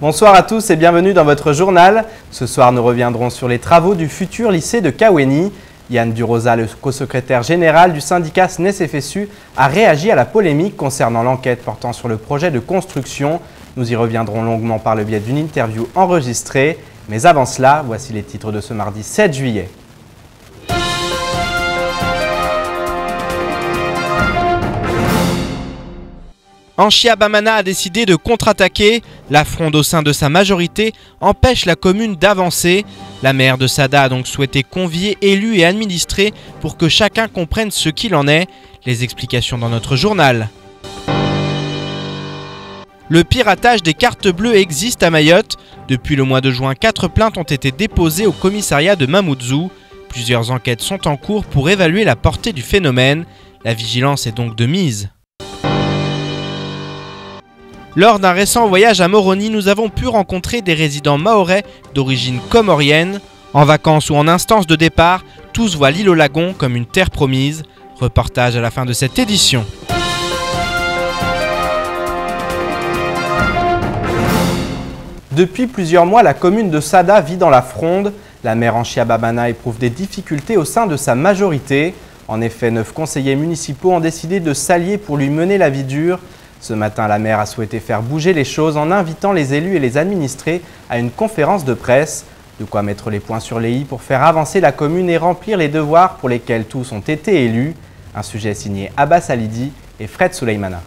Bonsoir à tous et bienvenue dans votre journal. Ce soir, nous reviendrons sur les travaux du futur lycée de Kaweni. Yann Durosa, le co-secrétaire général du syndicat SNES-FSU, a réagi à la polémique concernant l'enquête portant sur le projet de construction. Nous y reviendrons longuement par le biais d'une interview enregistrée. Mais avant cela, voici les titres de ce mardi 7 juillet. Anchia Bamana a décidé de contre-attaquer. La fronde au sein de sa majorité empêche la commune d'avancer. La maire de Sada a donc souhaité convier élus et administrés pour que chacun comprenne ce qu'il en est. Les explications dans notre journal. Le piratage des cartes bleues existe à Mayotte. Depuis le mois de juin, 4 plaintes ont été déposées au commissariat de Mamoudzou. Plusieurs enquêtes sont en cours pour évaluer la portée du phénomène. La vigilance est donc de mise. Lors d'un récent voyage à Moroni, nous avons pu rencontrer des résidents mahorais d'origine comorienne. En vacances ou en instance de départ, tous voient l'île au lagon comme une terre promise. Reportage à la fin de cette édition. Depuis plusieurs mois, la commune de Sada vit dans la fronde. La maire Anchia Bamana éprouve des difficultés au sein de sa majorité. En effet, 9 conseillers municipaux ont décidé de s'allier pour lui mener la vie dure. Ce matin, la maire a souhaité faire bouger les choses en invitant les élus et les administrés à une conférence de presse. De quoi mettre les points sur les i pour faire avancer la commune et remplir les devoirs pour lesquels tous ont été élus. Un sujet signé Abbas Alidi et Fred Souleymana.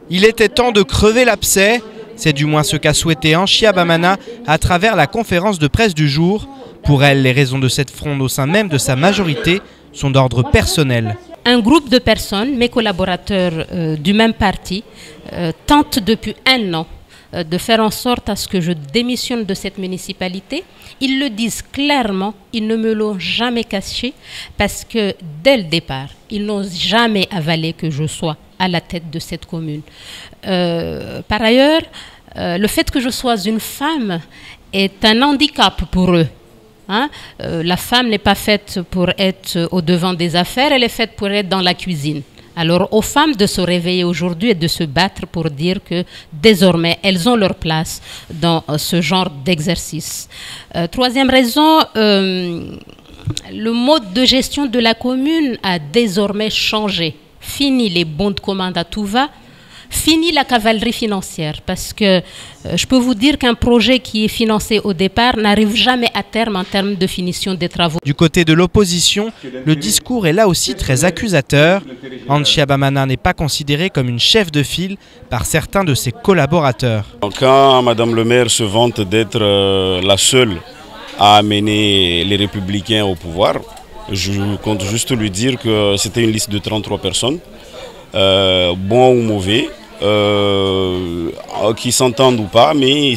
Il était temps de crever l'abcès. C'est du moins ce qu'a souhaité Anchia Bamana à travers la conférence de presse du jour. Pour elle, les raisons de cette fronde au sein même de sa majorité sont d'ordre personnel. Un groupe de personnes, mes collaborateurs du même parti, tentent depuis un an de faire en sorte à ce que je démissionne de cette municipalité. Ils le disent clairement, ils ne me l'ont jamais caché parce que dès le départ, ils n'ont jamais avalé que je sois à la tête de cette commune. Par ailleurs, le fait que je sois une femme est un handicap pour eux. La femme n'est pas faite pour être au devant des affaires, elle est faite pour être dans la cuisine. Alors aux femmes de se réveiller aujourd'hui et de se battre pour dire que désormais elles ont leur place dans ce genre d'exercice. Troisième raison, le mode de gestion de la commune a désormais changé. Fini les bons de commande à tout va. Fini la cavalerie financière parce que je peux vous dire qu'un projet qui est financé au départ n'arrive jamais à terme en termes de finition des travaux. Du côté de l'opposition, le discours est là aussi très accusateur. Anchia Bamana n'est pas considérée comme une chef de file par certains de ses collaborateurs. Quand Madame le maire se vante d'être la seule à amener les Républicains au pouvoir, je compte juste lui dire que c'était une liste de 33 personnes. Bons ou mauvais, qui s'entendent ou pas, mais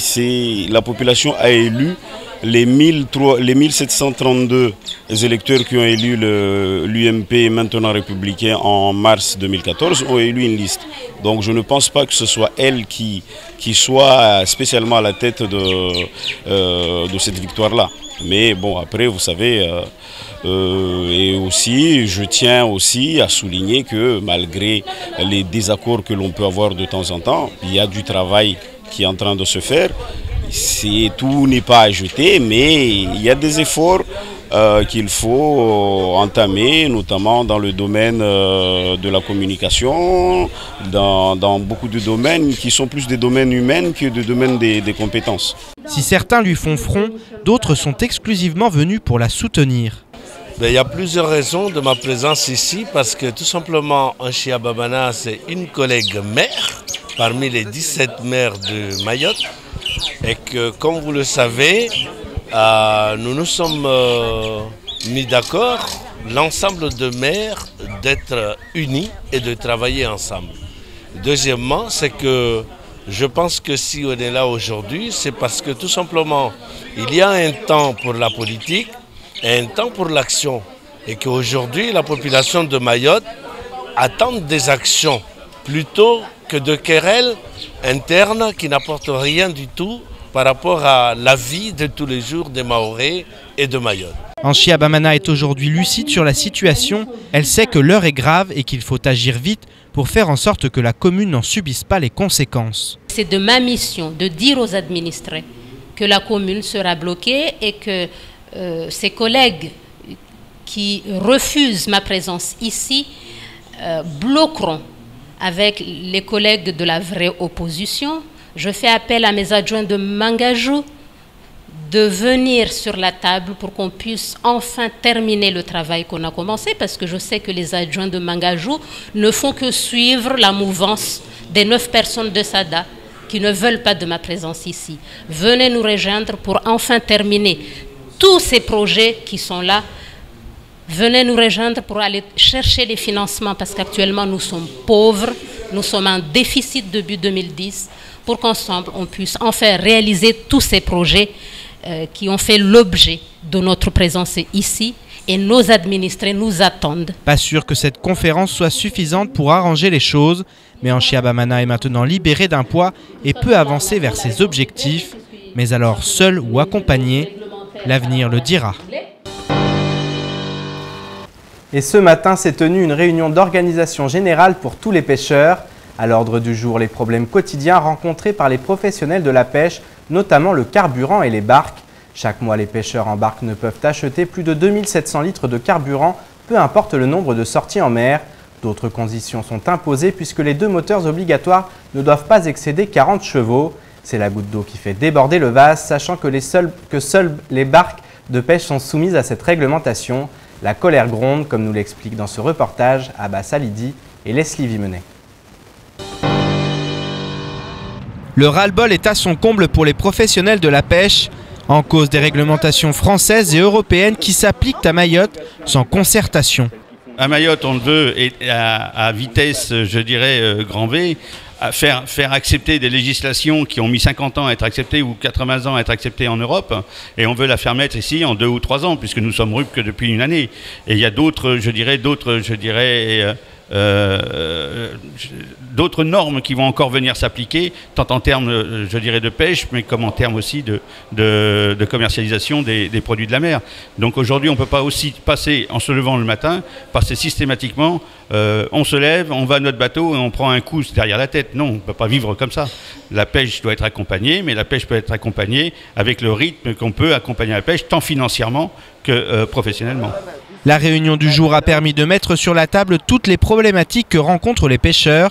la population a élu les 1732 électeurs qui ont élu l'UMP, maintenant républicain, en mars 2014, ont élu une liste. Donc je ne pense pas que ce soit elle qui soit spécialement à la tête de cette victoire-là. Mais bon, après, vous savez... et aussi, je tiens aussi à souligner que malgré les désaccords que l'on peut avoir de temps en temps, il y a du travail qui est en train de se faire. Tout n'est pas à jeter, mais il y a des efforts qu'il faut entamer, notamment dans le domaine de la communication, dans beaucoup de domaines qui sont plus des domaines humains que des domaines des compétences. Si certains lui font front, d'autres sont exclusivement venus pour la soutenir. Il y a plusieurs raisons de ma présence ici parce que tout simplement Anchia Bamana c'est une collègue maire parmi les 17 maires de Mayotte et que comme vous le savez, nous nous sommes mis d'accord, l'ensemble de maires, d'être unis et de travailler ensemble. Deuxièmement, c'est que je pense que si on est là aujourd'hui, c'est parce que tout simplement il y a un temps pour la politique et un temps pour l'action. Et qu'aujourd'hui, la population de Mayotte attend des actions plutôt que de querelles internes qui n'apportent rien du tout par rapport à la vie de tous les jours des Mahorais et de Mayotte. Anchia Bamana est aujourd'hui lucide sur la situation. Elle sait que l'heure est grave et qu'il faut agir vite pour faire en sorte que la commune n'en subisse pas les conséquences. C'est de ma mission de dire aux administrés que la commune sera bloquée et que ses collègues qui refusent ma présence ici bloqueront avec les collègues de la vraie opposition. Je fais appel à mes adjoints de Mangajou de venir sur la table pour qu'on puisse enfin terminer le travail qu'on a commencé, parce que je sais que les adjoints de Mangajou ne font que suivre la mouvance des 9 personnes de SADA qui ne veulent pas de ma présence ici. Venez nous rejoindre pour enfin terminer tous ces projets qui sont là. Venez nous rejoindre pour aller chercher les financements, parce qu'actuellement nous sommes pauvres, nous sommes en déficit depuis 2010, pour qu'ensemble on puisse enfin réaliser tous ces projets qui ont fait l'objet de notre présence ici, et nos administrés nous attendent. Pas sûr que cette conférence soit suffisante pour arranger les choses, mais Anchia Bamana est maintenant libéré d'un poids et peut avancer vers ses objectifs. Mais alors, seul ou accompagné, l'avenir le dira. Et ce matin s'est tenue une réunion d'organisation générale pour tous les pêcheurs. À l'ordre du jour, les problèmes quotidiens rencontrés par les professionnels de la pêche, notamment le carburant et les barques. Chaque mois, les pêcheurs en barque ne peuvent acheter plus de 2700 litres de carburant, peu importe le nombre de sorties en mer. D'autres conditions sont imposées puisque les 2 moteurs obligatoires ne doivent pas excéder 40 chevaux. C'est la goutte d'eau qui fait déborder le vase, sachant que seules les barques de pêche sont soumises à cette réglementation. La colère gronde, comme nous l'expliquent dans ce reportage Abbas Alidi et Leslie Vimenet. Le ras-le-bol est à son comble pour les professionnels de la pêche, en cause des réglementations françaises et européennes qui s'appliquent à Mayotte sans concertation. À Mayotte, on veut, à vitesse, je dirais, grand V, à faire accepter des législations qui ont mis 50 ans à être acceptées ou 80 ans à être acceptées en Europe, et on veut la faire mettre ici en 2 ou 3 ans, puisque nous sommes RUP que depuis une année. Et il y a d'autres normes qui vont encore venir s'appliquer, tant en termes, je dirais, de pêche, mais comme en termes aussi de commercialisation des produits de la mer. Donc aujourd'hui, on ne peut pas aussi passer, en se levant le matin, passer systématiquement, on se lève, on va à notre bateau et on prend un coup derrière la tête. Non, on ne peut pas vivre comme ça. La pêche doit être accompagnée, mais la pêche peut être accompagnée avec le rythme qu'on peut accompagner la pêche, tant financièrement que professionnellement. La réunion du jour a permis de mettre sur la table toutes les problématiques que rencontrent les pêcheurs.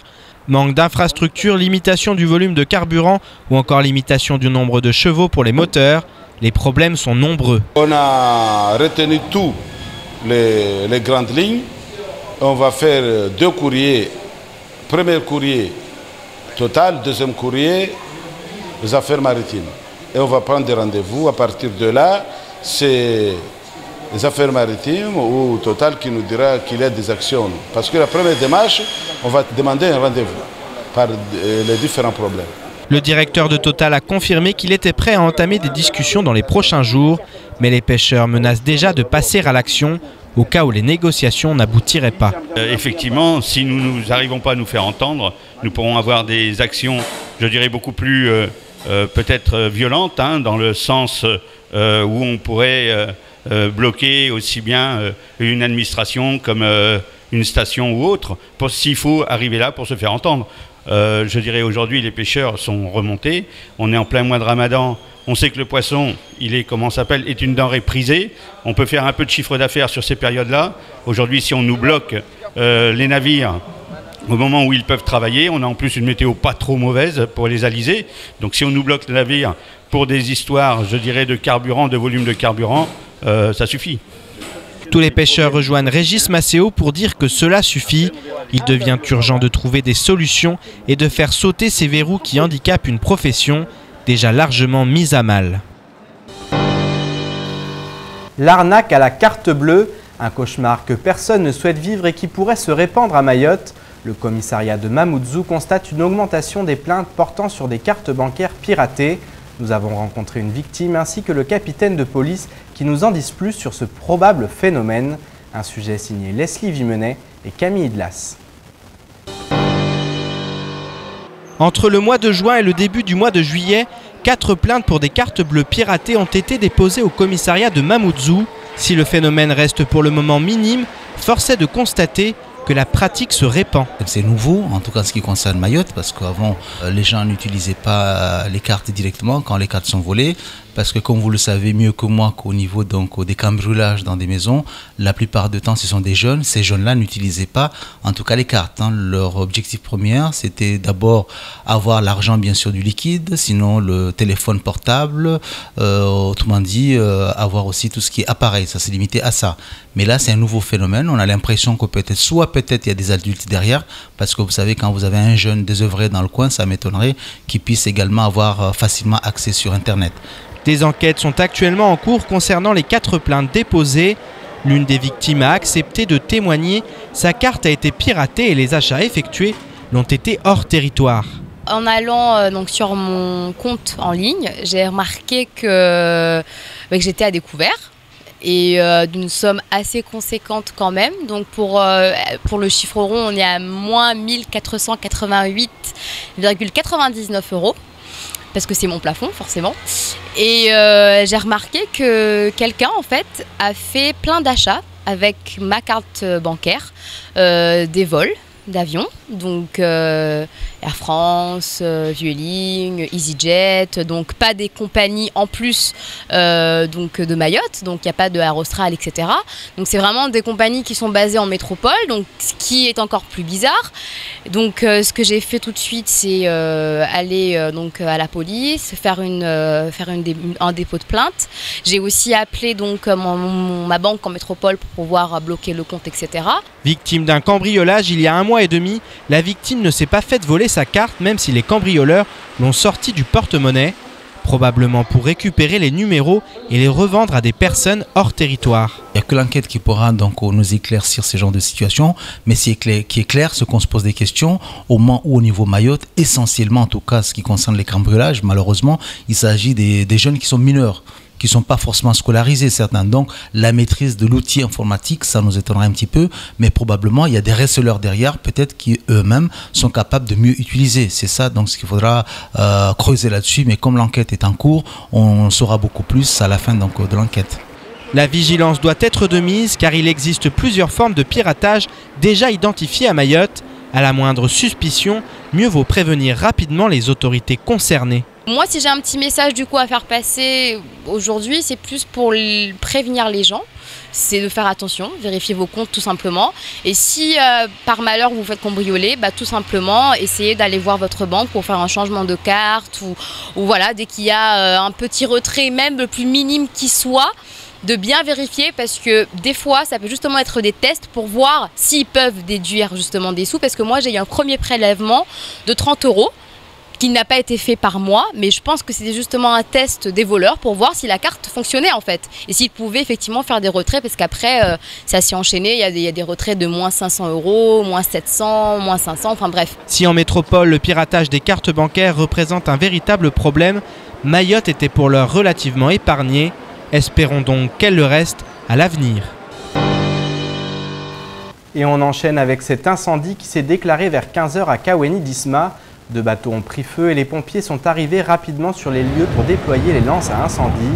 Manque d'infrastructures, limitation du volume de carburant ou encore limitation du nombre de chevaux pour les moteurs. Les problèmes sont nombreux. On a retenu tous les grandes lignes. On va faire 2 courriers. Premier courrier Total, deuxième courrier les affaires maritimes. Et on va prendre des rendez-vous. À partir de là, c'est les affaires maritimes ou Total qui nous dira qu'il y a des actions. Parce que la première démarche, on va demander un rendez-vous par les différents problèmes. Le directeur de Total a confirmé qu'il était prêt à entamer des discussions dans les prochains jours, mais les pêcheurs menacent déjà de passer à l'action au cas où les négociations n'aboutiraient pas. Effectivement, si nous n'arrivons pas à nous faire entendre, nous pourrons avoir des actions, je dirais, beaucoup plus peut-être violentes, dans le sens où on pourrait bloquer aussi bien une administration comme une station ou autre, s'il faut arriver là pour se faire entendre. Je dirais aujourd'hui les pêcheurs sont remontés, on est en plein mois de Ramadan, on sait que le poisson, est une denrée prisée, on peut faire un peu de chiffre d'affaires sur ces périodes-là. Aujourd'hui, si on nous bloque les navires au moment où ils peuvent travailler, on a en plus une météo pas trop mauvaise pour les alizés, donc si on nous bloque les navires pour des histoires, je dirais, de carburant, de volume de carburant, ça suffit. Tous les pêcheurs rejoignent Régis Macéo pour dire que cela suffit. Il devient urgent de trouver des solutions et de faire sauter ces verrous qui handicapent une profession déjà largement mise à mal. L'arnaque à la carte bleue, un cauchemar que personne ne souhaite vivre et qui pourrait se répandre à Mayotte. Le commissariat de Mamoudzou constate une augmentation des plaintes portant sur des cartes bancaires piratées. Nous avons rencontré une victime ainsi que le capitaine de police qui nous en disent plus sur ce probable phénomène. Un sujet signé Leslie Vimenet et Camille Idlas. Entre le mois de juin et le début du mois de juillet, 4 plaintes pour des cartes bleues piratées ont été déposées au commissariat de Mamoudzou. Si le phénomène reste pour le moment minime, force est de constater que la pratique se répand. C'est nouveau, en tout cas en ce qui concerne Mayotte, parce qu'avant, les gens n'utilisaient pas les cartes directement quand les cartes sont volées. Parce que comme vous le savez mieux que moi, qu'au niveau donc, des cambriolages dans des maisons, la plupart du temps ce sont des jeunes. Ces jeunes-là n'utilisaient pas en tout cas les cartes. Leur objectif premier, c'était d'abord avoir l'argent bien sûr du liquide, sinon le téléphone portable, autrement dit avoir aussi tout ce qui est appareil, ça s'est limité à ça. Mais là c'est un nouveau phénomène, on a l'impression que peut-être il y a des adultes derrière, parce que vous savez quand vous avez un jeune désœuvré dans le coin, ça m'étonnerait qu'il puisse également avoir facilement accès sur Internet. Des enquêtes sont actuellement en cours concernant les 4 plaintes déposées. L'une des victimes a accepté de témoigner. Sa carte a été piratée et les achats effectués l'ont été hors territoire. En allant donc sur mon compte en ligne, j'ai remarqué que j'étais à découvert et d'une somme assez conséquente quand même. Donc pour le chiffre rond, on est à moins 1488,99 €. Parce que c'est mon plafond forcément. Et j'ai remarqué que quelqu'un en fait a fait plein d'achats avec ma carte bancaire, des vols d'avion, donc Air France, Vueling, EasyJet, donc pas des compagnies en plus donc de Mayotte, donc il n'y a pas de Air Austral, etc. Donc c'est vraiment des compagnies qui sont basées en métropole, donc ce qui est encore plus bizarre. Donc ce que j'ai fait tout de suite, c'est aller donc à la police, faire un dépôt de plainte. J'ai aussi appelé donc ma banque en métropole pour pouvoir bloquer le compte, etc. Victime d'un cambriolage il y a 1 mois et demi, la victime ne s'est pas faite voler sa carte même si les cambrioleurs l'ont sortie du porte-monnaie, probablement pour récupérer les numéros et les revendre à des personnes hors territoire. Il n'y a que l'enquête qui pourra donc nous éclaircir ces genres de situations, mais ce qui est clair, c'est qu'on se pose des questions au moment où au niveau Mayotte, essentiellement en tout cas ce qui concerne les cambriolages, malheureusement, il s'agit des jeunes qui sont mineurs, qui ne sont pas forcément scolarisés certains. Donc la maîtrise de l'outil informatique, ça nous étonnerait un petit peu, mais probablement il y a des receleurs derrière, peut-être qui eux-mêmes sont capables de mieux utiliser. C'est ça donc ce qu'il faudra creuser là-dessus, mais comme l'enquête est en cours, on saura beaucoup plus à la fin donc, de l'enquête. La vigilance doit être de mise car il existe plusieurs formes de piratage déjà identifiées à Mayotte. À la moindre suspicion, mieux vaut prévenir rapidement les autorités concernées. Moi, si j'ai un petit message du coup à faire passer aujourd'hui, c'est plus pour prévenir les gens. C'est de faire attention, vérifier vos comptes tout simplement. Et si par malheur vous vous faites cambrioler, tout simplement essayez d'aller voir votre banque pour faire un changement de carte ou voilà, dès qu'il y a un petit retrait, même le plus minime qui soit, de bien vérifier parce que des fois ça peut justement être des tests pour voir s'ils peuvent déduire justement des sous, parce que moi j'ai eu un premier prélèvement de 30 € qui n'a pas été fait par moi, mais je pense que c'était justement un test des voleurs pour voir si la carte fonctionnait en fait et s'ils pouvaient effectivement faire des retraits, parce qu'après ça s'est enchaîné, il y a des retraits de moins 500 €, moins 700, moins 500, enfin bref. Si en métropole le piratage des cartes bancaires représente un véritable problème, Mayotte était pour l'heure relativement épargnée. Espérons donc qu'elle le reste à l'avenir. Et on enchaîne avec cet incendie qui s'est déclaré vers 15 h à Kaweni Disma. 2 bateaux ont pris feu et les pompiers sont arrivés rapidement sur les lieux pour déployer les lances à incendie.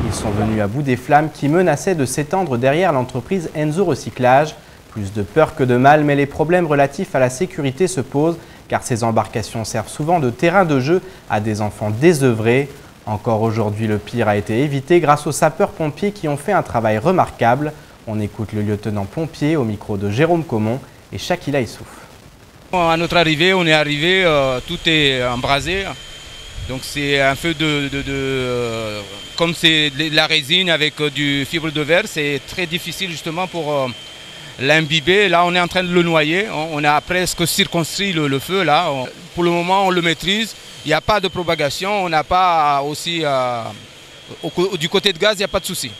Ils sont venus à bout des flammes qui menaçaient de s'étendre derrière l'entreprise Enzo Recyclage. Plus de peur que de mal, mais les problèmes relatifs à la sécurité se posent car ces embarcations servent souvent de terrain de jeu à des enfants désœuvrés. Encore aujourd'hui, le pire a été évité grâce aux sapeurs-pompiers qui ont fait un travail remarquable. On écoute le lieutenant-pompier au micro de Jérôme Comon et Shakila Issouf. À notre arrivée, on est arrivé, tout est embrasé. Donc c'est un feu comme c'est de la résine avec du fibre de verre, c'est très difficile justement pour l'imbiber. Là, on est en train de le noyer. On a presque circonscrit le feu là. Pour le moment, on le maîtrise. Il n'y a pas de propagation, on n'a pas aussi... du côté de gaz, il n'y a pas de souci.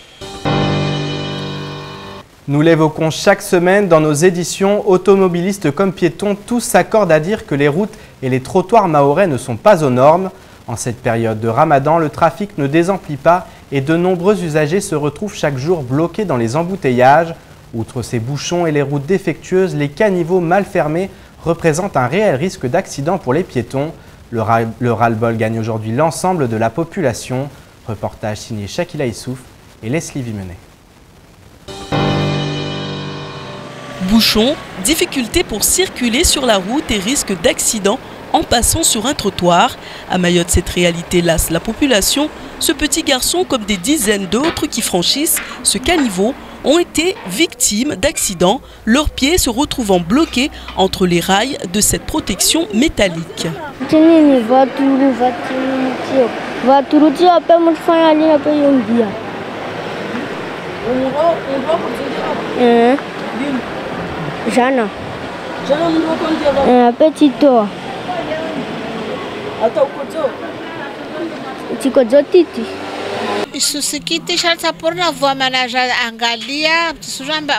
Nous l'évoquons chaque semaine dans nos éditions, automobilistes comme piétons, tous s'accordent à dire que les routes et les trottoirs mahorais ne sont pas aux normes. En cette période de Ramadan, le trafic ne désemplit pas et de nombreux usagers se retrouvent chaque jour bloqués dans les embouteillages. Outre ces bouchons et les routes défectueuses, les caniveaux mal fermés représentent un réel risque d'accident pour les piétons. Le ras-le-bol gagne aujourd'hui l'ensemble de la population. Reportage signé Shakila Issouf et Leslie Vimenet. Bouchons, difficultés pour circuler sur la route et risque d'accident en passant sur un trottoir. À Mayotte, cette réalité lasse la population. Ce petit garçon, comme des dizaines d'autres qui franchissent ce caniveau, ont été victimes d'accidents, leurs pieds se retrouvant bloqués entre les rails de cette protection métallique. Jana. Petit tour. Titi. Susikiti shalta porna voamana angalia tsusujamba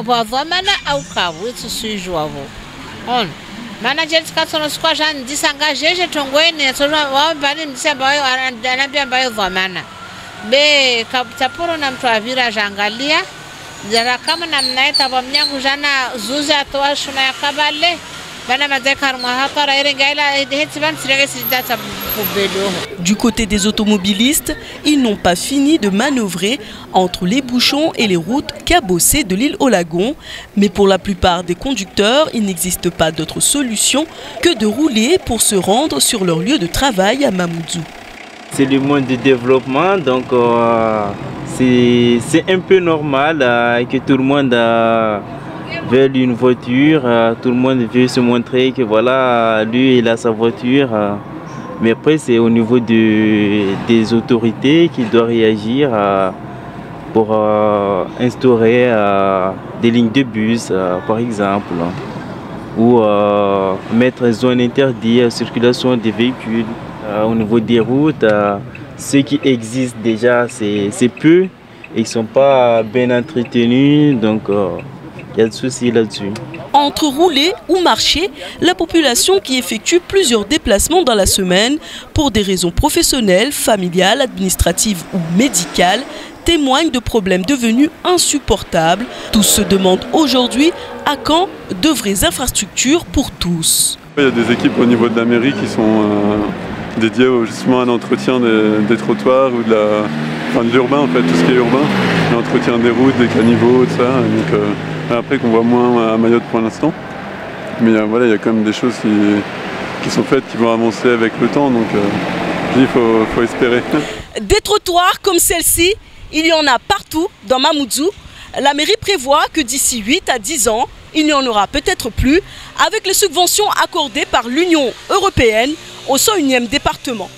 voamana au kavu tsusujwavo on mana jeti katsono skwa jan disengage je tongweni tsona wa bani ndisemba wa anambia mbayo voamana be kaptaporo na mtu avira jangalia jara kama namnaita vamnyangu jana zuzi atoa shuna ya kabale. Du côté des automobilistes, ils n'ont pas fini de manœuvrer entre les bouchons et les routes cabossées de l'île au Lagon. Mais pour la plupart des conducteurs, il n'existe pas d'autre solution que de rouler pour se rendre sur leur lieu de travail à Mamoudzou. C'est le monde du développement, donc c'est un peu normal que tout le monde veut une voiture, tout le monde veut se montrer que voilà, lui il a sa voiture. Mais après c'est au niveau des autorités qui doivent réagir pour instaurer des lignes de bus par exemple, ou mettre une zone interdite à la circulation des véhicules. Au niveau des routes, ceux qui existent déjà c'est peu, ils ne sont pas bien entretenus, donc il y a des soucis là-dessus. Entre rouler ou marcher, la population qui effectue plusieurs déplacements dans la semaine pour des raisons professionnelles, familiales, administratives ou médicales témoigne de problèmes devenus insupportables. Tous se demandent aujourd'hui à quand de vraies infrastructures pour tous. Il y a des équipes au niveau de la mairie qui sont dédiées justement à l'entretien des trottoirs ou de l'urbain, en fait, tout ce qui est urbain, l'entretien des routes, des caniveaux, tout ça. Donc, après qu'on voit moins à Mayotte pour l'instant. Mais voilà, il y a quand même des choses qui sont faites, qui vont avancer avec le temps, donc il faut espérer. Des trottoirs comme celle-ci, il y en a partout dans Mamoudzou. La mairie prévoit que d'ici 8 à 10 ans, il n'y en aura peut-être plus, avec les subventions accordées par l'Union européenne au 101e département.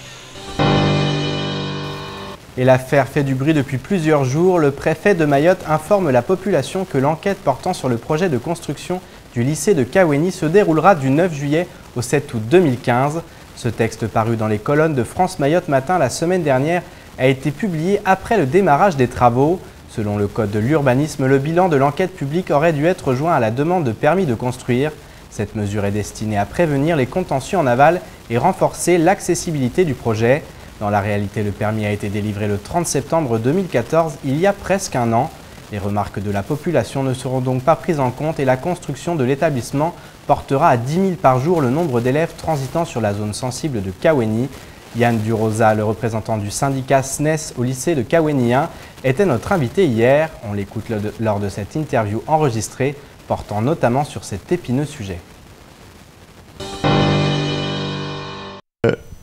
Et l'affaire fait du bruit depuis plusieurs jours. Le préfet de Mayotte informe la population que l'enquête portant sur le projet de construction du lycée de Kaweni se déroulera du 9 juillet au 7 août 2015. Ce texte paru dans les colonnes de France Mayotte Matin la semaine dernière a été publié après le démarrage des travaux. Selon le code de l'urbanisme, le bilan de l'enquête publique aurait dû être joint à la demande de permis de construire. Cette mesure est destinée à prévenir les contentieux en aval et renforcer l'accessibilité du projet. Dans la réalité, le permis a été délivré le 30 septembre 2014, il y a presque un an. Les remarques de la population ne seront donc pas prises en compte et la construction de l'établissement portera à 10 000 par jour le nombre d'élèves transitant sur la zone sensible de Kaweni. Yann Durosa, le représentant du syndicat SNES au lycée de Kaweni 1, était notre invité hier. On l'écoute lors de cette interview enregistrée, portant notamment sur cet épineux sujet.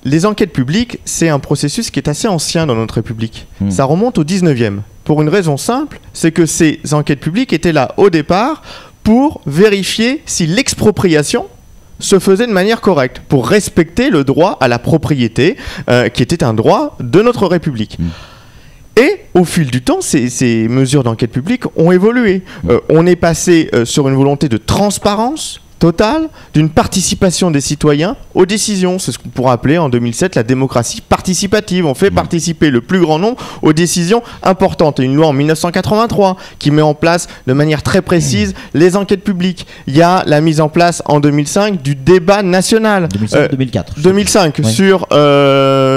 Les enquêtes publiques, c'est un processus qui est assez ancien dans notre République. Ça remonte au 19e. Pour une raison simple, c'est que ces enquêtes publiques étaient là au départ pour vérifier si l'expropriation se faisait de manière correcte, pour respecter le droit à la propriété, qui était un droit de notre République. Et au fil du temps, ces mesures d'enquête publique ont évolué. On est passé sur une volonté de transparence totale, d'une participation des citoyens aux décisions. C'est ce qu'on pourrait appeler en 2007 la démocratie participative. On fait participer le plus grand nombre aux décisions importantes. Et une loi en 1983 qui met en place de manière très précise les enquêtes publiques. Il y a la mise en place en 2005 du débat national. 2005 oui.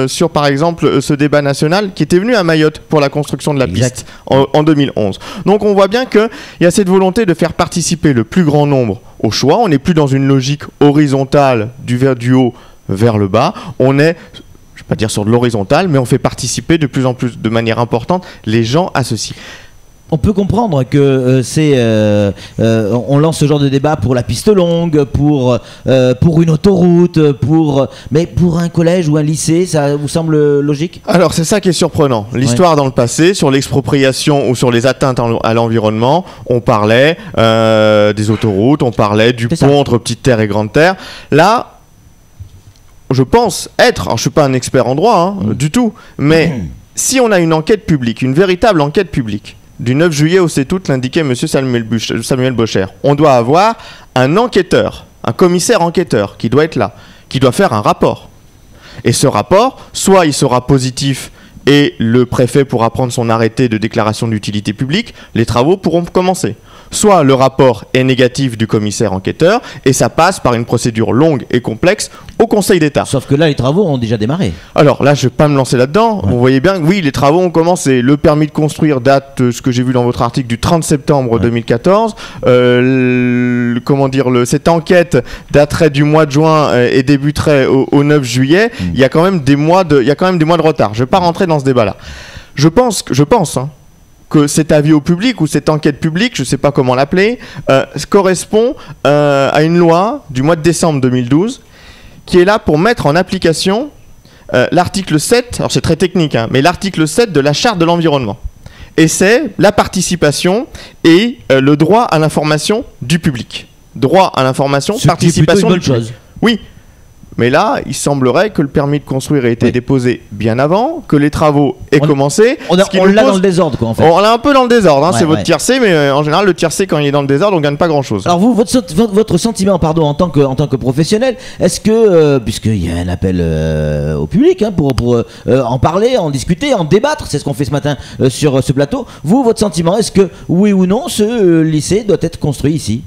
sur par exemple ce débat national qui était venu à Mayotte pour la construction de la piste en 2011. Donc on voit bien qu'il y a cette volonté de faire participer le plus grand nombre au choix. On n'est plus dans une logique horizontale du haut vers le bas. On est, je ne vais pas dire sur de l'horizontale, mais on fait participer de plus en plus, de manière importante, les gens à ceci. On peut comprendre que on lance ce genre de débat pour la piste longue, pour une autoroute, mais pour un collège ou un lycée, ça vous semble logique? Alors c'est ça qui est surprenant. L'histoire dans le passé, sur l'expropriation ou sur les atteintes à l'environnement, on parlait des autoroutes, on parlait du pont entre Petite Terre et Grande Terre. Là, je pense être, alors je suis pas un expert en droit du tout, mais si on a une enquête publique, une véritable enquête publique, du 9 juillet au 7 août, l'indiquait M. Samuel Bocher, on doit avoir un enquêteur, un commissaire enquêteur qui doit être là, qui doit faire un rapport. Et ce rapport, soit il sera positif et le préfet pourra prendre son arrêté de déclaration d'utilité publique, les travaux pourront commencer. Soit le rapport est négatif du commissaire enquêteur et ça passe par une procédure longue et complexe au Conseil d'État. Sauf que là, les travaux ont déjà démarré. Alors là, je ne vais pas me lancer là-dedans. Ouais. Vous voyez bien que oui, les travaux ont commencé. Le permis de construire date, ce que j'ai vu dans votre article, du 30 septembre 2014. Cette enquête daterait du mois de juin et débuterait au 9 juillet. Il y a quand même des mois de retard. Je ne vais pas rentrer dans ce débat-là. Je pense que cet avis au public ou cette enquête publique, je ne sais pas comment l'appeler, correspond à une loi du mois de décembre 2012 qui est là pour mettre en application l'article 7, alors c'est très technique, mais l'article 7 de la Charte de l'environnement. Et c'est la participation et le droit à l'information du public. Droit à l'information, participation du public. Chose. Oui. Mais là, il semblerait que le permis de construire ait été déposé bien avant, que les travaux aient commencé. On l'a dans le désordre, quoi, en fait. On l'a un peu dans le désordre, c'est votre tiercé, mais en général, le tiercé, quand il est dans le désordre, on ne gagne pas grand-chose. Alors vous, votre sentiment, en tant que professionnel, est-ce que, puisqu'il y a un appel au public pour en parler, en discuter, en débattre, c'est ce qu'on fait ce matin sur ce plateau, vous, votre sentiment, est-ce que, oui ou non, ce lycée doit être construit ici ?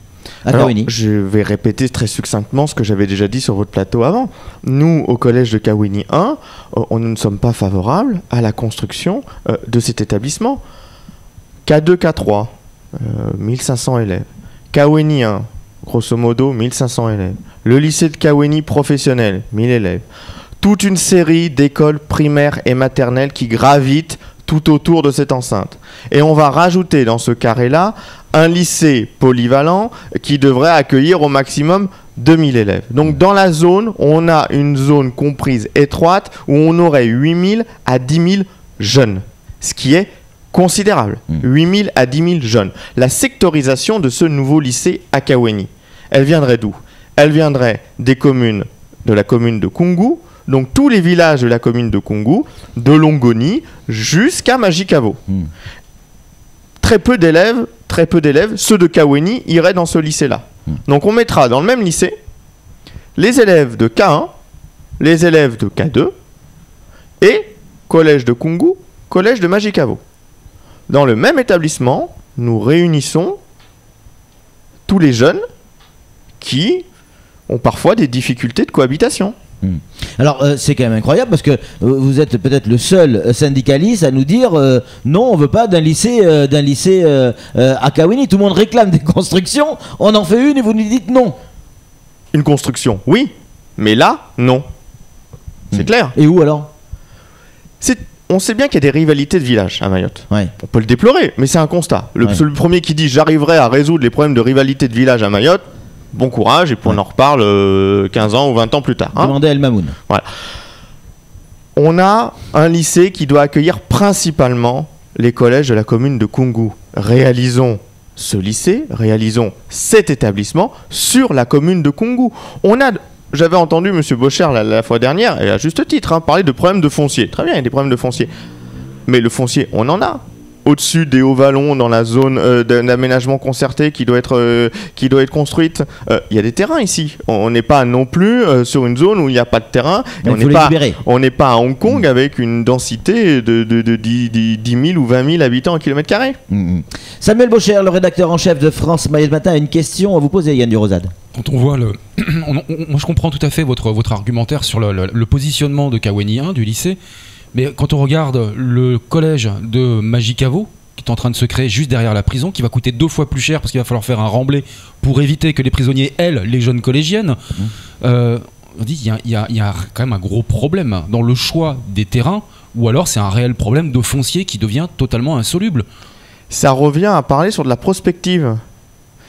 Alors, je vais répéter très succinctement ce que j'avais déjà dit sur votre plateau avant. Nous, au collège de Kawéni 1, nous ne sommes pas favorables à la construction de cet établissement. K2, K3, 1500 élèves. Kawéni 1, grosso modo, 1500 élèves. Le lycée de Kawéni professionnel, 1000 élèves. Toute une série d'écoles primaires et maternelles qui gravitent tout autour de cette enceinte. Et on va rajouter dans ce carré-là un lycée polyvalent qui devrait accueillir au maximum 2000 élèves. Donc dans la zone, on a une zone comprise étroite où on aurait 8000 à 10 000 jeunes, ce qui est considérable. 8000 à 10 000 jeunes. La sectorisation de ce nouveau lycée à Kawéni, elle viendrait d'où? Elle viendrait des communes, de la commune de Koungou, donc tous les villages de la commune de Koungou, de Longoni jusqu'à Majicavo. Très peu d'élèves, ceux de Kawéni iraient dans ce lycée-là. Donc on mettra dans le même lycée les élèves de K1, les élèves de K2 et collège de Koungou, collège de Majicavo. Dans le même établissement, nous réunissons tous les jeunes qui ont parfois des difficultés de cohabitation. Alors c'est quand même incroyable parce que vous êtes peut-être le seul syndicaliste à nous dire non, on veut pas d'un lycée à Kawéni. Tout le monde réclame des constructions, on en fait une et vous nous dites non. Une construction, oui, mais là, non. C'est clair. Et où alors? On sait bien qu'il y a des rivalités de villages à Mayotte. Ouais. On peut le déplorer, mais c'est un constat. Le premier qui dit j'arriverai à résoudre les problèmes de rivalité de villages à Mayotte, bon courage, et puis on en reparle 15 ans ou 20 ans plus tard. Demandez à El Mamoun. Voilà. On a un lycée qui doit accueillir principalement les collèges de la commune de Koungou. Réalisons ce lycée, réalisons cet établissement sur la commune de Koungou. J'avais entendu M. Bocher la fois dernière, et à juste titre, parler de problèmes de foncier. Très bien, il y a des problèmes de foncier. Mais le foncier, on en a. Au-dessus des Hauts-Vallons, dans la zone d'aménagement concerté qui doit être construite, il y a des terrains ici. On n'est pas non plus sur une zone où il n'y a pas de terrain. On n'est pas à Hong Kong avec une densité de 10 000 ou 20 000 habitants au kilomètre carré. Samuel Bocher, le rédacteur en chef de France Mayotte Matin, a une question à vous poser, Yann Durosade. Quand on voit moi je comprends tout à fait votre argumentaire sur le positionnement de Kawéni 1 du lycée. Mais quand on regarde le collège de Majicavo, qui est en train de se créer juste derrière la prison, qui va coûter 2 fois plus cher parce qu'il va falloir faire un remblai pour éviter que les prisonniers aillent les jeunes collégiennes, on dit il y a quand même un gros problème dans le choix des terrains, ou alors c'est un réel problème de foncier qui devient totalement insoluble. ça revient à parler sur de la prospective.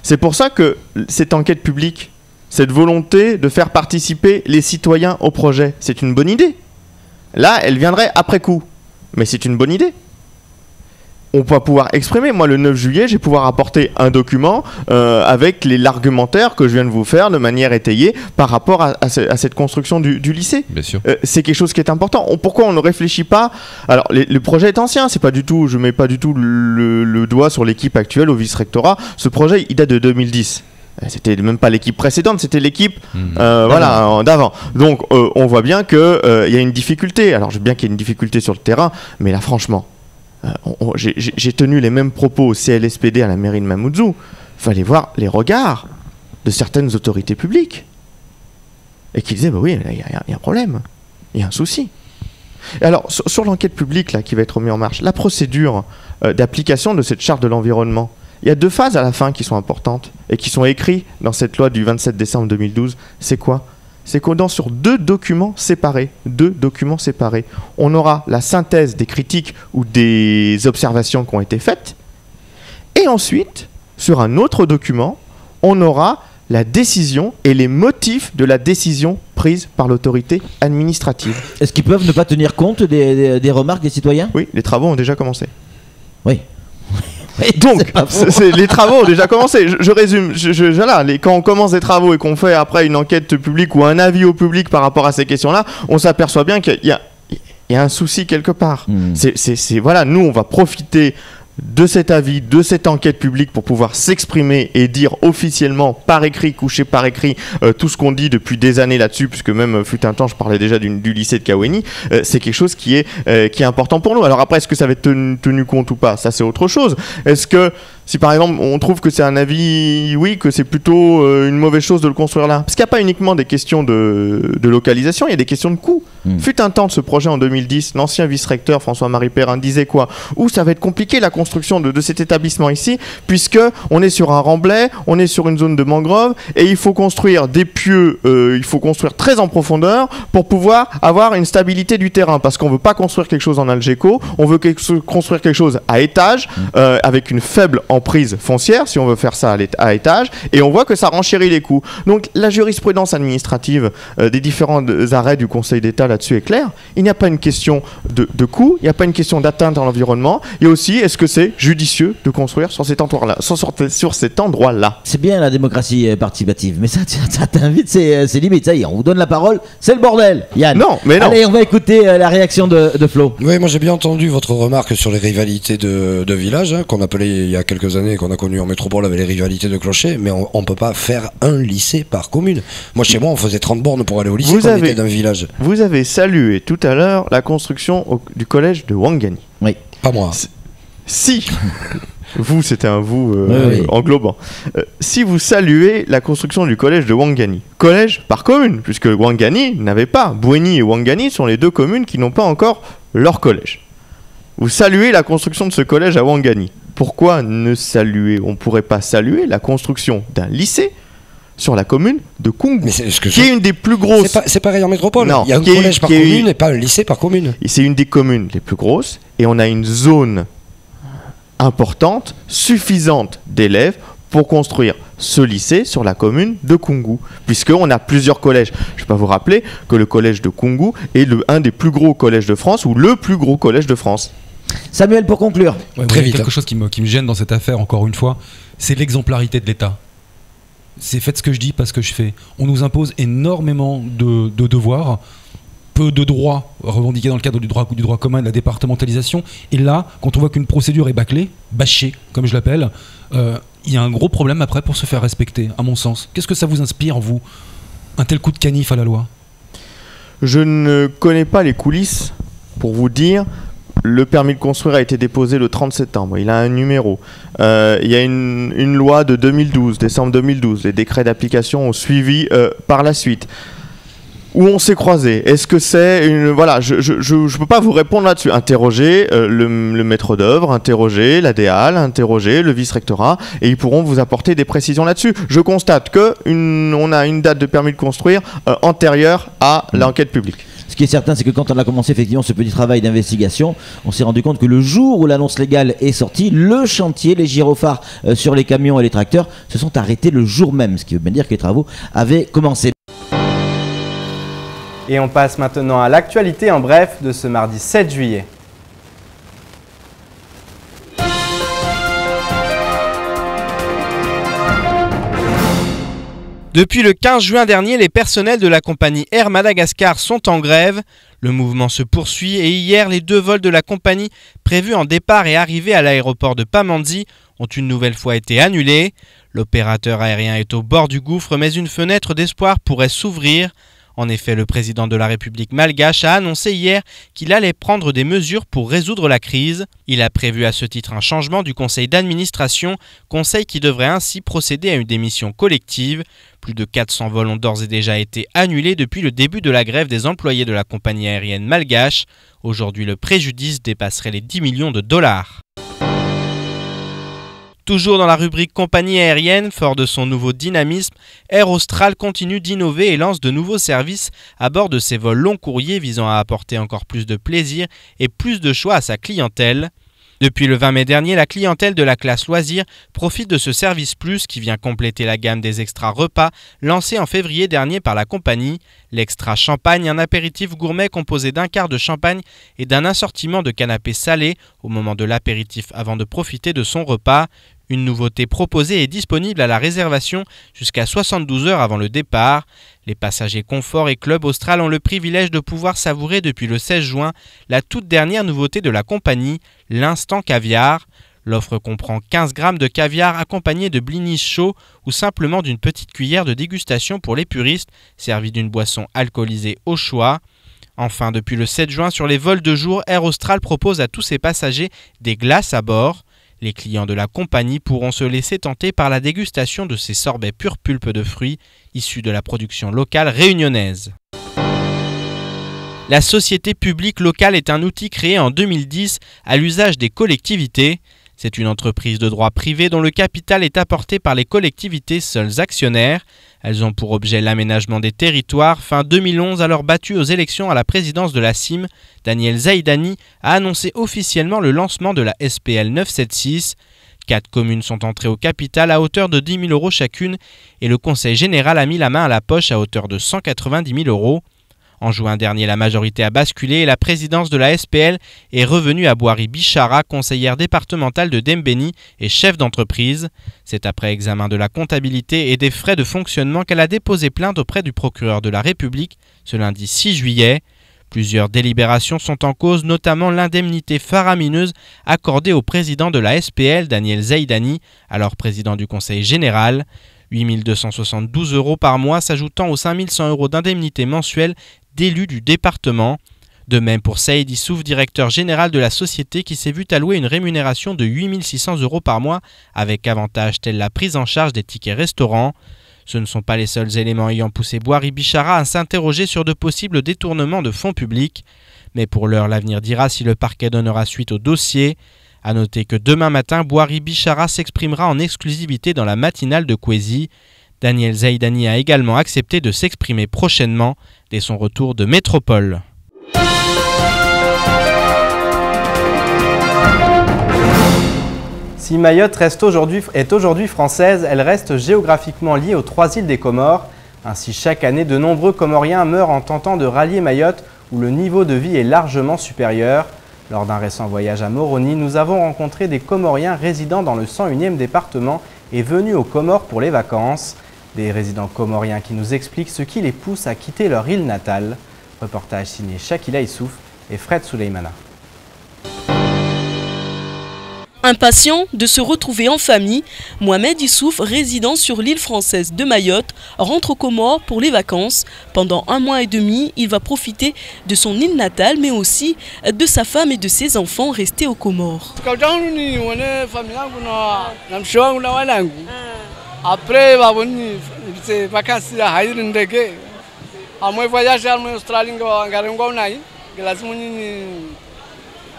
C'est pour ça que cette enquête publique, cette volonté de faire participer les citoyens au projet, c'est une bonne idée. Là, elle viendrait après coup, mais c'est une bonne idée. On va pouvoir exprimer. Moi, le 9 juillet, je vais pouvoir apporter un document avec l'argumentaire que je viens de vous faire de manière étayée par rapport à cette construction du lycée. Bien sûr. C'est quelque chose qui est important. Pourquoi on ne réfléchit pas? Alors, le projet est ancien. C'est pas du tout. Je mets pas du tout le doigt sur l'équipe actuelle au vice-rectorat. Ce projet, il date de 2010. C'était même pas l'équipe précédente, c'était l'équipe d'avant. Donc, on voit bien qu'il y a une difficulté. Alors, je veux bien qu'il y ait une difficulté sur le terrain, mais là, franchement. J'ai tenu les mêmes propos au CLSPD à la mairie de Mamoudzou. Il fallait voir les regards de certaines autorités publiques. Et qui disaient, bah oui, il y a un problème, il y a un souci. Et alors, sur l'enquête publique là, qui va être mise en marche, la procédure d'application de cette charte de l'environnement, il y a 2 phases à la fin qui sont importantes et qui sont écrites dans cette loi du 27 décembre 2012. C'est quoi ? C'est qu'on sur 2 documents séparés. On aura la synthèse des critiques ou des observations qui ont été faites. Et ensuite, sur un autre document, on aura la décision et les motifs de la décision prise par l'autorité administrative. Est-ce qu'ils peuvent ne pas tenir compte des remarques des citoyens? Oui, les travaux ont déjà commencé. Oui. Donc, les travaux ont déjà commencé. Je résume. Quand on commence des travaux et qu'on fait après une enquête publique ou un avis au public par rapport à ces questions-là, on s'aperçoit bien qu'il y a un souci quelque part. Voilà, nous, on va profiter de cet avis, de cette enquête publique pour pouvoir s'exprimer et dire officiellement par écrit, couché par écrit, tout ce qu'on dit depuis des années là-dessus, puisque même fut un temps je parlais déjà du lycée de Kaweni. C'est quelque chose qui est important pour nous. Alors après, est-ce que ça va être tenu compte ou pas? Ça, c'est autre chose. Est-ce que si par exemple on trouve que c'est un avis, oui, que c'est plutôt une mauvaise chose de le construire là? Parce qu'il n'y a pas uniquement des questions de localisation, il y a des questions de coût. Fut un temps de ce projet en 2010, l'ancien vice-recteur François-Marie Perrin disait quoi? Ça va être compliqué la construction de cet établissement ici, puisque on est sur un remblai, on est sur une zone de mangrove, et il faut construire des pieux, il faut construire très en profondeur pour pouvoir avoir une stabilité du terrain, parce qu'on veut pas construire quelque chose en Algeco, on veut construire quelque chose à étage, avec une faible emprise foncière, si on veut faire ça à étage, et on voit que ça renchérit les coûts. Donc la jurisprudence administrative des différents arrêts du Conseil d'État là-dessus est claire. Il n'y a pas une question de coût, il n'y a pas une question d'atteinte à l'environnement, il y a aussi, est-ce que c'est judicieux de construire sur cet endroit-là? C'est bien la démocratie participative, mais ça t'invite, c'est limite. Ça y est, on vous donne la parole, c'est le bordel, Yann. Non, mais non. Allez, on va écouter la réaction de Flo. Oui, moi j'ai bien entendu votre remarque sur les rivalités de villages, qu'on appelait il y a quelques années, qu'on a connu en métropole avec les rivalités de clochers, mais on peut pas faire un lycée par commune. Moi chez moi on faisait 30 bornes pour aller au lycée quand on était d'un village. Vous avez salué tout à l'heure la construction du collège de Ouangani. Oui. Pas moi. Si vous, c'était un vous englobant. Si vous saluez la construction du collège de Ouangani, collège par commune, puisque Ouangani n'avait pas, Bouéni et Ouangani sont les 2 communes qui n'ont pas encore leur collège. Vous saluez la construction de ce collège à Ouangani. Pourquoi on ne pourrait pas saluer la construction d'un lycée sur la commune de Koungou, qui est une des plus grosses. C'est pareil en métropole. Non, il y a un collège par commune et pas un lycée par commune. Et c'est une des communes les plus grosses, et on a une zone importante, suffisante d'élèves pour construire ce lycée sur la commune de Koungou, puisqu'on a plusieurs collèges. Je ne vais pas vous rappeler que le collège de Koungou est un des plus gros collèges de France, ou le plus gros collège de France. Samuel, pour conclure. Très vite. Quelque chose qui me gêne dans cette affaire, encore une fois, c'est l'exemplarité de l'État. C'est faites ce que je dis, pas ce que je fais. On nous impose énormément de devoirs, peu de droits revendiqués dans le cadre du droit commun de la départementalisation. Et là, quand on voit qu'une procédure est bâchée, comme je l'appelle, il y a un gros problème après pour se faire respecter, à mon sens. Qu'est-ce que ça vous inspire, vous, un tel coup de canif à la loi? Je ne connais pas les coulisses pour vous dire. Le permis de construire a été déposé le 30 septembre. Il a un numéro. Il y a une loi de 2012, décembre 2012. Les décrets d'application ont suivi par la suite. Où on s'est croisés. Est-ce que c'est une... Voilà, je peux pas vous répondre là-dessus. Interrogez le maître d'œuvre, interrogez la DEAL, interrogez le vice-rectorat, et ils pourront vous apporter des précisions là-dessus. Je constate qu'on a une date de permis de construire antérieure à l'enquête publique. qui est certain, c'est que quand on a commencé effectivement ce petit travail d'investigation, on s'est rendu compte que le jour où l'annonce légale est sortie, le chantier, les gyrophares sur les camions et les tracteurs se sont arrêtés le jour même, ce qui veut bien dire que les travaux avaient commencé. Et on passe maintenant à l'actualité en bref de ce mardi 7 juillet. Depuis le 15 juin dernier, les personnels de la compagnie Air Madagascar sont en grève. Le mouvement se poursuit et hier, les 2 vols de la compagnie prévus en départ et arrivée à l'aéroport de Pamandzi ont une nouvelle fois été annulés. L'opérateur aérien est au bord du gouffre, mais une fenêtre d'espoir pourrait s'ouvrir. En effet, le président de la République malgache a annoncé hier qu'il allait prendre des mesures pour résoudre la crise. Il a prévu à ce titre un changement du conseil d'administration, conseil qui devrait ainsi procéder à une démission collective. Plus de 400 vols ont d'ores et déjà été annulés depuis le début de la grève des employés de la compagnie aérienne malgache. Aujourd'hui, le préjudice dépasserait les 10 millions de dollars. Toujours dans la rubrique compagnie aérienne, fort de son nouveau dynamisme, Air Austral continue d'innover et lance de nouveaux services à bord de ses vols long courriers visant à apporter encore plus de plaisir et plus de choix à sa clientèle. Depuis le 20 mai dernier, la clientèle de la classe loisirs profite de ce service plus qui vient compléter la gamme des extras repas lancés en février dernier par la compagnie. L'extra champagne, un apéritif gourmet composé d'un quart de champagne et d'un assortiment de canapés salés au moment de l'apéritif avant de profiter de son repas. Une nouveauté proposée est disponible à la réservation jusqu'à 72 heures avant le départ. Les passagers confort et club austral ont le privilège de pouvoir savourer depuis le 16 juin la toute dernière nouveauté de la compagnie, l'instant caviar. L'offre comprend 15 grammes de caviar accompagné de blinis chauds ou simplement d'une petite cuillère de dégustation pour les puristes, servi d'une boisson alcoolisée au choix. Enfin, depuis le 7 juin, sur les vols de jour, Air Austral propose à tous ses passagers des glaces à bord. Les clients de la compagnie pourront se laisser tenter par la dégustation de ces sorbets pure pulpe de fruits issus de la production locale réunionnaise. La société publique locale est un outil créé en 2010 à l'usage des collectivités. C'est une entreprise de droit privé dont le capital est apporté par les collectivités seuls actionnaires. Elles ont pour objet l'aménagement des territoires. Fin 2011, alors battu aux élections à la présidence de la CIM, Daniel Zaidani a annoncé officiellement le lancement de la SPL 976. 4 communes sont entrées au capital à hauteur de 10 000 € chacune et le Conseil général a mis la main à la poche à hauteur de 190 000 €. En juin dernier, la majorité a basculé et la présidence de la SPL est revenue à Boari Bichara, conseillère départementale de Dembéni et chef d'entreprise. C'est après examen de la comptabilité et des frais de fonctionnement qu'elle a déposé plainte auprès du procureur de la République ce lundi 6 juillet. Plusieurs délibérations sont en cause, notamment l'indemnité faramineuse accordée au président de la SPL, Daniel Zaidani, alors président du Conseil général. 8 272 € par mois s'ajoutant aux 5 100 € d'indemnité mensuelle d'élus du département. De même pour Saïd Issouf, directeur général de la société qui s'est vu allouer une rémunération de 8 600 € par mois avec avantages tels la prise en charge des tickets restaurants. Ce ne sont pas les seuls éléments ayant poussé Boari Bichara à s'interroger sur de possibles détournements de fonds publics. Mais pour l'heure, l'avenir dira si le parquet donnera suite au dossier. A noter que demain matin, Boari Bichara s'exprimera en exclusivité dans la matinale de Kwezi. Daniel Zaidani a également accepté de s'exprimer prochainement dès son retour de métropole. Si Mayotte est aujourd'hui française, elle reste géographiquement liée aux 3 îles des Comores. Ainsi, chaque année, de nombreux Comoriens meurent en tentant de rallier Mayotte, où le niveau de vie est largement supérieur. Lors d'un récent voyage à Moroni, nous avons rencontré des Comoriens résidant dans le 101e département et venus aux Comores pour les vacances. Des résidents comoriens qui nous expliquent ce qui les pousse à quitter leur île natale. Reportage signé Shakila Issouf et Fred Souleymana. Impatient de se retrouver en famille, Mohamed Issouf, résident sur l'île française de Mayotte, rentre aux Comores pour les vacances. Pendant 1 mois et demi, il va profiter de son île natale, mais aussi de sa femme et de ses enfants restés aux Comores. Après, c'est vacances à Haïrindeke. À moi voyage à l'Australie,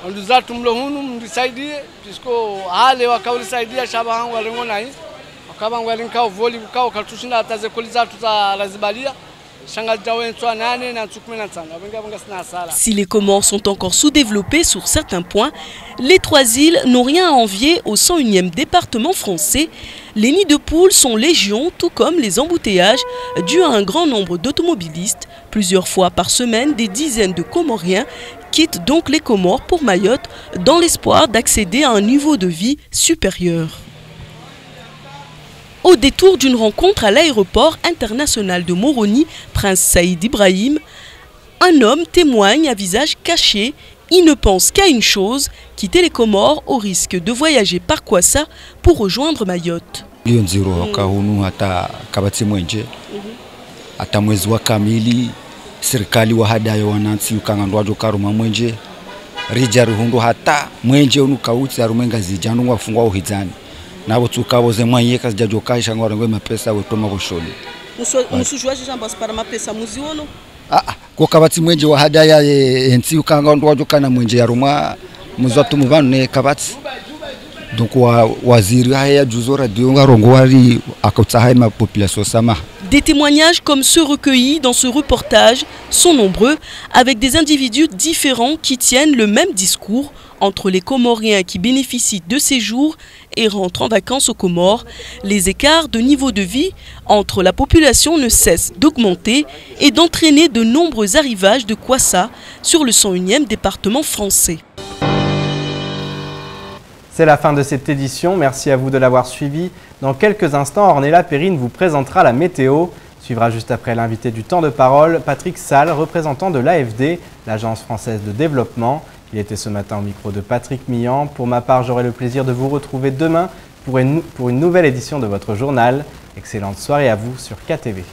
on nous a tout le monde décidé puisque aller à Kauri Saidi à Chaban Walingonai, Kaban Walinka, Voli, Kautusina, Tazekolisa, Lazibalia, Si les Comores sont encore sous-développés sur certains points, les trois îles n'ont rien à envier au 101e département français. Les nids de poules sont légion, tout comme les embouteillages, dus à un grand nombre d'automobilistes. Plusieurs fois par semaine, des dizaines de Comoriens quittent donc les Comores pour Mayotte dans l'espoir d'accéder à un niveau de vie supérieur. Au détour d'une rencontre à l'aéroport international de Moroni, Prince Saïd Ibrahim, un homme témoigne à visage caché. Il ne pense qu'à une chose, quitter les Comores au risque de voyager par Kwassa pour rejoindre Mayotte. Kokabatsi mwenje wa hadaya ensi ukanga ndwajo kana mwenje ya Roma muzatu mubanu ne kabatsi donc waziri haya juzora dionga rongwari akotsaha ma population sama. Des témoignages comme ceux recueillis dans ce reportage sont nombreux, avec des individus différents qui tiennent le même discours entre les Comoriens qui bénéficient de séjours et rentrent en vacances aux Comores. Les écarts de niveau de vie entre la population ne cessent d'augmenter et d'entraîner de nombreux arrivages de Kwassa sur le 101e département français. C'est la fin de cette édition, merci à vous de l'avoir suivi. Dans quelques instants, Ornella Perrine vous présentera la météo. Suivra juste après l'invité du temps de parole, Patrick Salle, représentant de l'AFD, l'Agence française de développement. Il était ce matin au micro de Patrick Millan. Pour ma part, j'aurai le plaisir de vous retrouver demain pour une nouvelle édition de votre journal. Excellente soirée à vous sur KTV.